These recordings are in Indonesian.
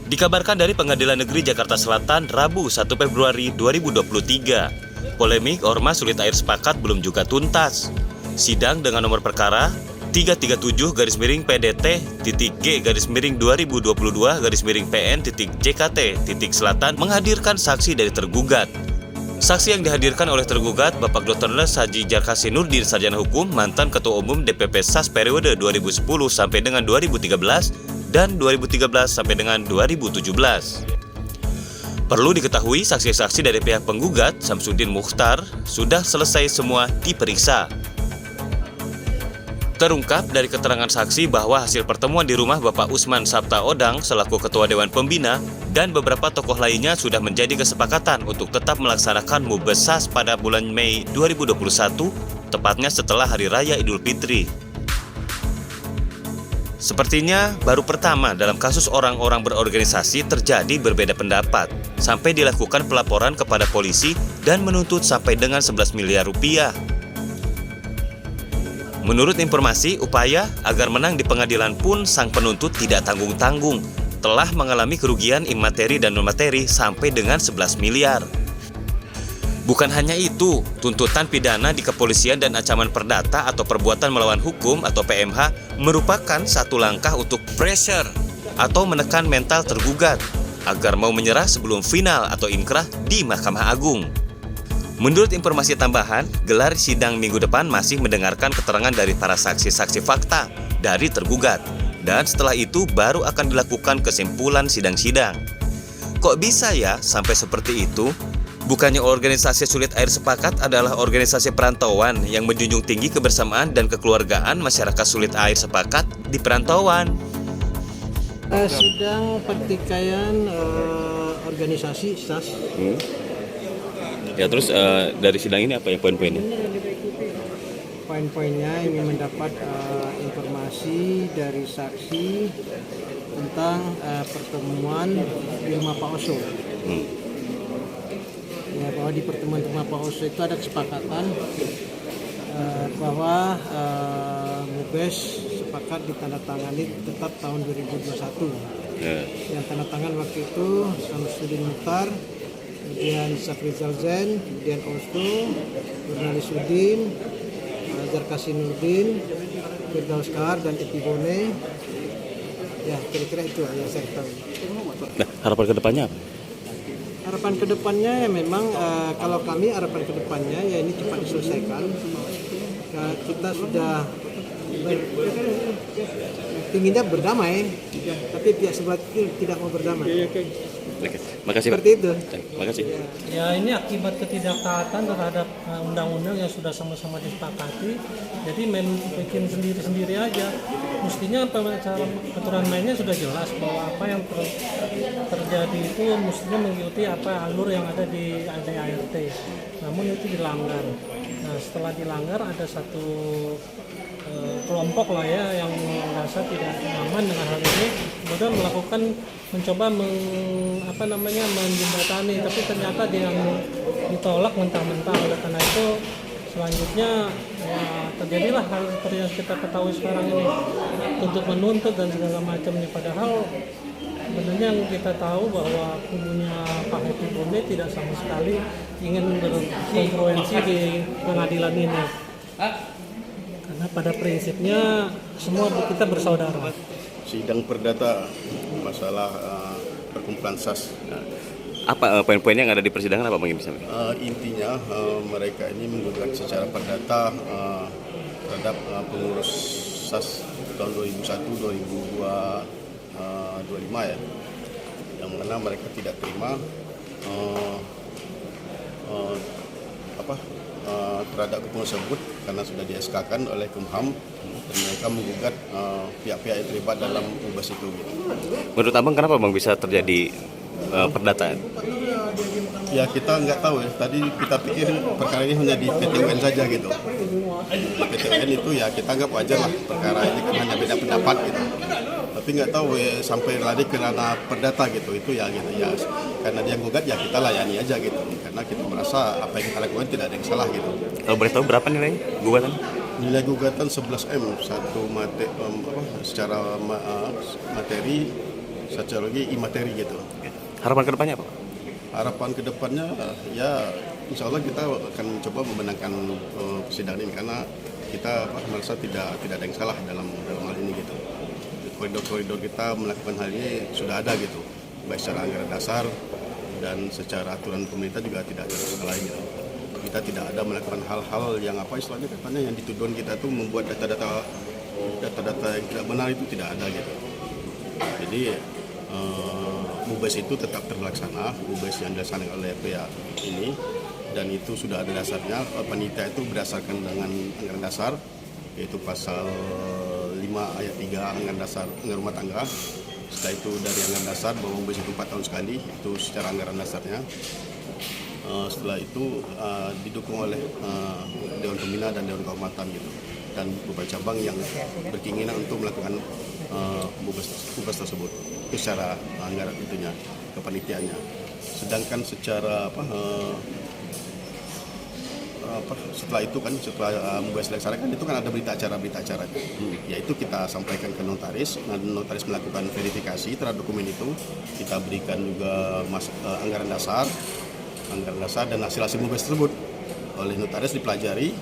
Dikabarkan dari Pengadilan Negeri Jakarta Selatan Rabu 1 Februari 2023, polemik Ormas Sulit Air Sepakat belum juga tuntas. Sidang dengan nomor perkara 337-G/2022-PN.JKT.Selatan menghadirkan saksi dari tergugat. Saksi yang dihadirkan oleh tergugat Bapak Dr. Haji Jarkasi Nurdin, Sarjana Hukum, mantan Ketua Umum DPP SAS periode 2010 sampai dengan 2013 dan 2013 sampai dengan 2017. Perlu diketahui, saksi-saksi dari pihak penggugat, Samsudin Mukhtar, sudah selesai semua diperiksa. Terungkap dari keterangan saksi bahwa hasil pertemuan di rumah Bapak Usman Sabta Odang selaku Ketua Dewan Pembina dan beberapa tokoh lainnya sudah menjadi kesepakatan untuk tetap melaksanakan Mubes SAS pada bulan Mei 2021, tepatnya setelah Hari Raya Idul Fitri. Sepertinya baru pertama dalam kasus orang-orang berorganisasi terjadi berbeda pendapat, sampai dilakukan pelaporan kepada polisi dan menuntut sampai dengan 11 miliar rupiah. Menurut informasi, upaya agar menang di pengadilan pun sang penuntut tidak tanggung-tanggung, telah mengalami kerugian imateri dan non-materi sampai dengan 11 miliar. Bukan hanya itu, tuntutan pidana di kepolisian dan ancaman perdata atau perbuatan melawan hukum atau PMH merupakan satu langkah untuk pressure atau menekan mental tergugat agar mau menyerah sebelum final atau inkrah di Mahkamah Agung. Menurut informasi tambahan, gelar sidang minggu depan masih mendengarkan keterangan dari para saksi-saksi fakta dari tergugat, dan setelah itu baru akan dilakukan kesimpulan sidang-sidang. Kok bisa ya sampai seperti itu? Bukannya organisasi Sulit Air Sepakat adalah organisasi perantauan yang menjunjung tinggi kebersamaan dan kekeluargaan masyarakat Sulit Air Sepakat di perantauan. Sidang pertikaian organisasi SAS. Ya, terus dari sidang ini apa ya poin-poinnya? Poin-poinnya ini mendapat informasi dari saksi tentang pertemuan di rumah Pak Oso. Ya, bahwa di pertemuan rumah Pak Oso itu ada kesepakatan bahwa Mubes sepakat ditandatangani tetap tahun 2021. Yang tanda tangan waktu itu Samsudin Mukhtar, kemudian Safrizal Zain, kemudian Osto, Jurnalis Udin, Jarkasi Nurdin, Firdaus Kahar, dan Epibone. Ya, kira-kira itu yang saya tahu. Nah, harapan kedepannya apa? Harapan kedepannya ya memang kalau kami harapan kedepannya ya ini cepat diselesaikan. Kita sudah inginnya berdamai, tapi pihak sebelah itu tidak mau berdamai. Oke, makasih Pak. Seperti itu. Makasih. Ya, ini akibat ketidaktaatan terhadap undang-undang yang sudah sama-sama disepakati. Jadi bikin sendiri-sendiri aja. Mestinya aturan mainnya sudah jelas bahwa apa yang terjadi itu mestinya mengikuti apa alur yang ada di ADART. Namun itu dilanggar. Nah, setelah dilanggar ada satu kelompok lah ya yang merasa tidak nyaman dengan hal ini, kemudian melakukan mencoba menjembatani, tapi ternyata dia ditolak mentah-mentah. Oleh karena itu selanjutnya ya, terjadilah hal seperti yang kita ketahui sekarang ini, untuk menuntut dan segala macamnya. Padahal sebenarnya yang kita tahu bahwa kubunya Pak Happy Bonde tidak sama sekali ingin berkonfluensi di pengadilan ini. Karena pada prinsipnya semua kita bersaudara. Sidang perdata masalah perkumpulan SAS. Apa poin-poinnya yang ada di persidangan, apa mungkin bisa? Intinya mereka ini menggugat secara perdata terhadap pengurus SAS tahun 2001-2025 ya, yang mana mereka tidak terima terhadap keputusan tersebut karena sudah di-SK-kan oleh Kumham, dan mereka menggugat pihak-pihak yang terlibat dalam Mubes itu. Menurut Abang kenapa Bang bisa terjadi perdataan? Ya kita nggak tahu ya, tadi kita pikir perkara ini hanya di PT UN saja gitu. Di PT UN itu ya kita anggap wajar lah, perkara ini kan hanya beda pendapat gitu. Tapi nggak tahu ya, sampai lari ke ranah perdata gitu, itu ya gitu ya. Karena dia gugat ya kita layani aja gitu, karena kita merasa apa yang kita lakukan tidak ada yang salah gitu. Kalau boleh tahu berapa nilai gugatan? Nilai gugatan 11M, secara materi sosiologi imateri gitu. Harapan kedepannya apa? Harapan kedepannya ya insya Allah kita akan coba memenangkan persidangan ini karena kita merasa tidak ada yang salah dalam hal ini gitu. Koridor-koridor kita melakukan hal ini sudah ada gitu, baik secara anggaran dasar dan secara aturan pemerintah juga tidak ada masalah gitu. Kita tidak ada melakukan hal-hal yang istilahnya katanya yang dituduhan kita itu membuat data-data yang tidak benar, itu tidak ada gitu. Jadi MUBES itu tetap terlaksana, MUBES yang dilaksanakan oleh pihak ini, dan itu sudah ada dasarnya. Panitia itu berdasarkan dengan anggaran dasar, yaitu pasal 5 ayat 3 anggaran dasar anggaran rumah tangga. Setelah itu dari anggaran dasar bahwa MUBES itu 4 tahun sekali, itu secara anggaran dasarnya. Setelah itu didukung oleh Dewan Pembina dan Dewan Kehormatan gitu, dan beberapa cabang yang berkeinginan untuk melakukan MUBES tersebut. Itu secara anggaran itunya, kepanitiaannya. Sedangkan secara setelah itu kan setelah MUBES dilaksanakan itu kan ada berita acara, yaitu kita sampaikan ke notaris. Nah, notaris melakukan verifikasi terhadap dokumen itu, kita berikan juga anggaran dasar dan hasil MUBES tersebut oleh notaris dipelajari.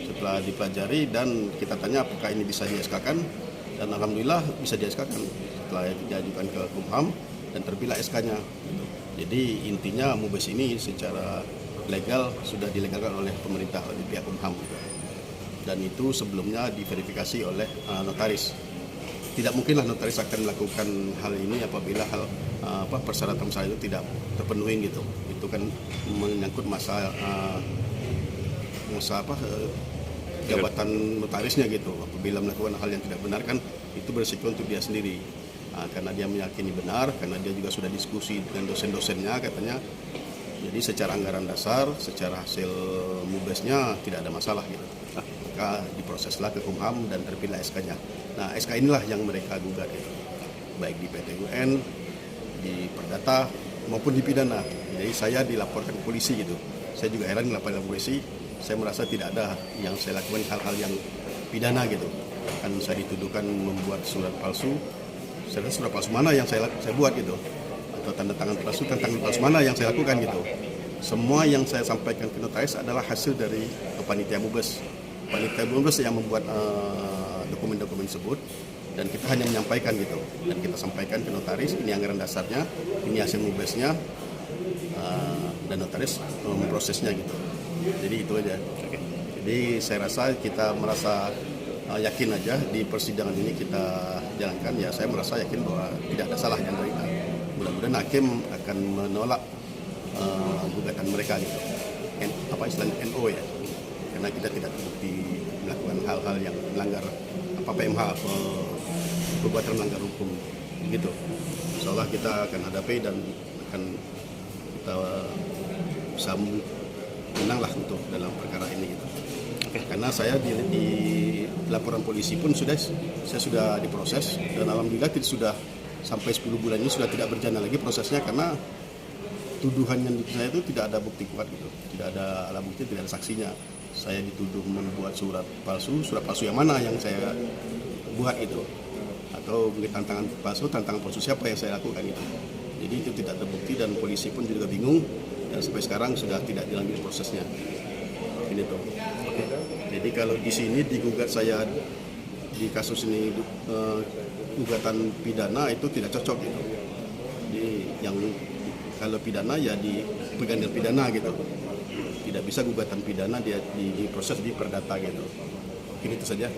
Setelah dipelajari dan kita tanya apakah ini bisa di-SK-kan, dan alhamdulillah bisa di-SK-kan setelah diajukan ke Kumham dan terbitlah SK-nya. Jadi intinya MUBES ini secara legal sudah dilegalkan oleh pemerintah, oleh pihak Kumham, dan itu sebelumnya diverifikasi oleh notaris. Tidak mungkinlah notaris akan melakukan hal ini apabila persyaratan itu tidak terpenuhi gitu. Itu kan menyangkut masa jabatan notarisnya gitu. Apabila melakukan hal yang tidak benar kan itu berisiko untuk dia sendiri. Karena dia meyakini benar, karena dia juga sudah diskusi dengan dosen-dosennya katanya. Jadi secara anggaran dasar, secara hasil MUBES-nya tidak ada masalah gitu. Maka diproseslah ke Kumham dan terbitlah SK-nya. Nah, SK inilah yang mereka gugat gitu. Baik di PT UN, di Perdata maupun di pidana. Jadi saya dilaporkan ke polisi gitu. Saya juga heran dilaporkan ke polisi. Saya merasa tidak ada yang saya lakukan hal-hal yang pidana gitu. Kan saya dituduhkan membuat surat palsu. Saya surat palsu mana yang saya buat gitu, atau tanda tangan palsu mana yang saya lakukan gitu. Semua yang saya sampaikan ke notaris adalah hasil dari panitia MUBES. Panitia MUBES yang membuat dokumen-dokumen tersebut, dan kita hanya menyampaikan gitu. Dan kita sampaikan ke notaris, ini anggaran dasarnya, ini hasil MUBES-nya, dan notaris memprosesnya gitu. Jadi itu aja. Jadi saya rasa kita merasa yakin aja di persidangan ini kita jalankan. Ya saya merasa yakin bahwa tidak ada salah yang mereka. Mudah-mudahan hakim akan menolak gugatan mereka gitu. Istilahnya NO ya. Karena kita tidak terbukti melakukan hal-hal yang melanggar PMH, perbuatan melanggar hukum gitu. Insyaallah kita akan hadapi dan akan kita bisa menanglah untuk dalam perkara ini gitu. Karena saya di laporan polisi pun saya sudah diproses, dan alhamdulillah sudah sampai 10 bulan ini sudah tidak berjalan lagi prosesnya karena tuduhan yang saya itu tidak ada bukti kuat gitu, tidak ada alat bukti, tidak ada saksinya. Saya dituduh membuat surat palsu yang mana yang saya buat itu, atau tantangan palsu siapa yang saya lakukan itu. Jadi itu tidak terbukti dan polisi pun juga bingung, dan sampai sekarang sudah tidak dilanjut prosesnya. Ini tuh. Jadi kalau di sini digugat saya di kasus ini gugatan pidana itu tidak cocok gitu. Jadi yang kalau pidana ya di pengadilan pidana gitu. Tidak bisa gugatan pidana dia diproses di Perdata gitu. Mungkin itu saja.